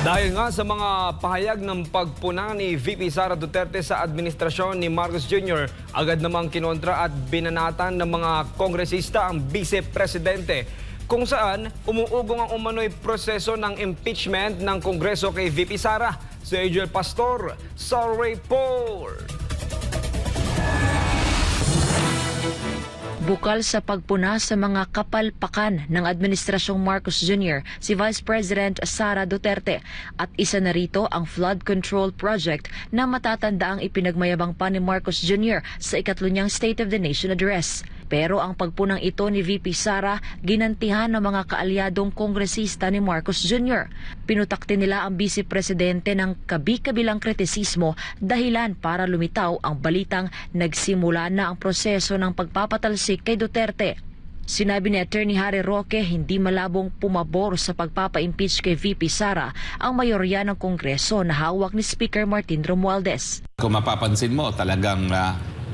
Dahil nga sa mga pahayag ng pagpuna ni VP Sara Duterte sa administrasyon ni Marcos Jr., agad namang kinontra at binanatan ng mga kongresista ang vice-presidente, kung saan umuugong ang umano'y proseso ng impeachment ng Kongreso kay VP Sara. Si Angel Pastor sa report. Bukal sa pagpuna sa mga kapalpakan ng Administrasyong Marcos Jr. si Vice President Sara Duterte at isa na rito ang flood control project na matatanda ang ipinagmayabang pa ni Marcos Jr. sa ikatlo niyang State of the Nation Address. Pero ang pagpunang ito ni VP Sara ginantihan ng mga kaalyadong kongresista ni Marcos Jr. Pinutakti nila ang Vice Presidente ng kabi-kabilang kritisismo dahilan para lumitaw ang balitang nagsimula na ang proseso ng pagpapatalsik kay Duterte. Sinabi ni Attorney Harry Roque hindi malabong pumabor sa pagpapa-impeach kay VP Sara ang mayorya ng Kongreso na hawak ni Speaker Martin Romualdez. Kung mapapansin mo, talagang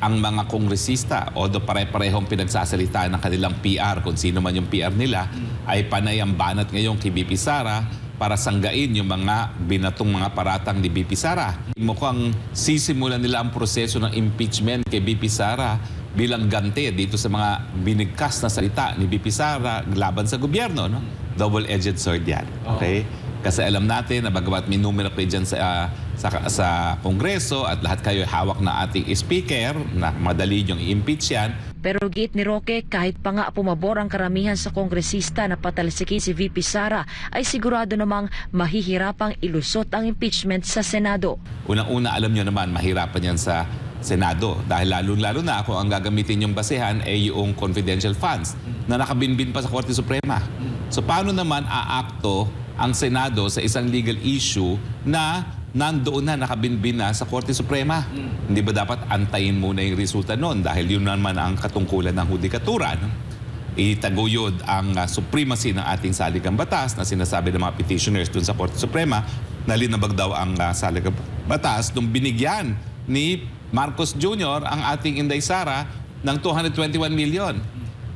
ang mga kongresista, although pare-parehong pinagsasalita ng kanilang PR, kung sino man yung PR nila, ay panay ang banat ngayon kay VP Sara para sanggain yung mga binatong mga paratang ni VP Sara. Mukhang sisimulan nila ang proseso ng impeachment kay VP Sara bilang ganti dito sa mga binigkas na salita ni VP Sara laban sa gobyerno. No? Double-edged sword yan. Okay? Kasi alam natin na bagamat may numero kayo dyan sa Kongreso at lahat kayo hawak na ating speaker na madali yung i-impeach yan. Pero giit ni Roque, kahit pa nga pumabor ang karamihan sa kongresista na patalsikin si VP Sara, ay sigurado namang mahihirapang ilusot ang impeachment sa Senado. Unang-una, alam nyo naman, mahirapan yan sa Senado dahil lalo-lalo na kung ang gagamitin yung basehan ay yung confidential funds na nakabinbin pa sa Korte Suprema. So paano naman aakto ang Senado sa isang legal issue na nandoon na nakabinbin na sa Korte Suprema? Hindi ba dapat antayin muna yung resulta noon dahil yun naman ang katungkulan ng hudikatura? No? Itaguyod ang supremacy ng ating saligang batas na sinasabi ng mga petitioners dun sa Korte Suprema na linabag daw ang saligang batas nung binigyan ni Marcos Jr. ang ating Inday Sara ng 221 million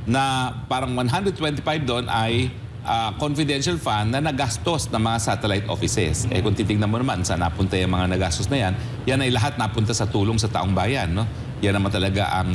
na parang 125 doon ay confidential fund na nagastos ng mga satellite offices. Kung titignan mo naman saan napunta yung mga nagastos na yan, yan ay lahat napunta sa tulong sa taong bayan. No? Yan naman talaga ang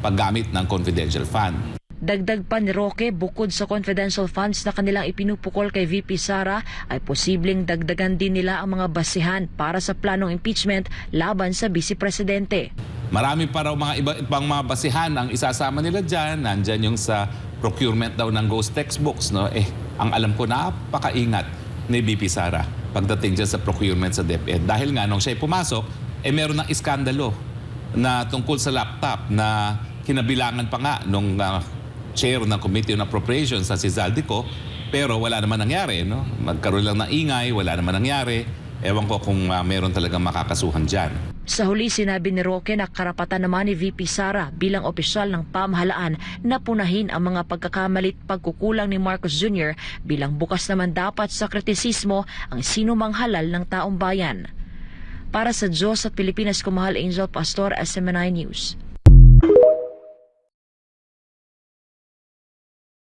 paggamit ng confidential fund. Dagdag pa ni Roque, bukod sa confidential funds na kanilang ipinupukol kay VP Sara, ay posibleng dagdagan din nila ang mga basihan para sa planong impeachment laban sa Vice Presidente. Marami pa raw mga ibang mga basihan ang isasama nila dyan. Nandyan yung sa procurement daw ng ghost textbooks. No? Ang alam ko, napakaingat ni VP Sara pagdating dyan sa procurement sa DepEd. Dahil nga nung siya pumasok, meron ng iskandalo na tungkol sa laptop na kinabilangan pa nga nung chair ng Committee on Appropriations sa si Zaldico, pero wala naman nangyari. No? Magkaroon lang ng ingay, wala naman nangyari. Ewan ko kung meron talagang makakasuhan dyan. Sa huli, sinabi ni Roque na karapatan naman ni VP Sara bilang opisyal ng pamahalaan na punahin ang mga pagkakamalit pagkukulang ni Marcos Jr. bilang bukas naman dapat sa kritisismo ang sinumang halal ng taong bayan. Para sa Diyos at Pilipinas, kumahal Angel Pastor, SMNI News.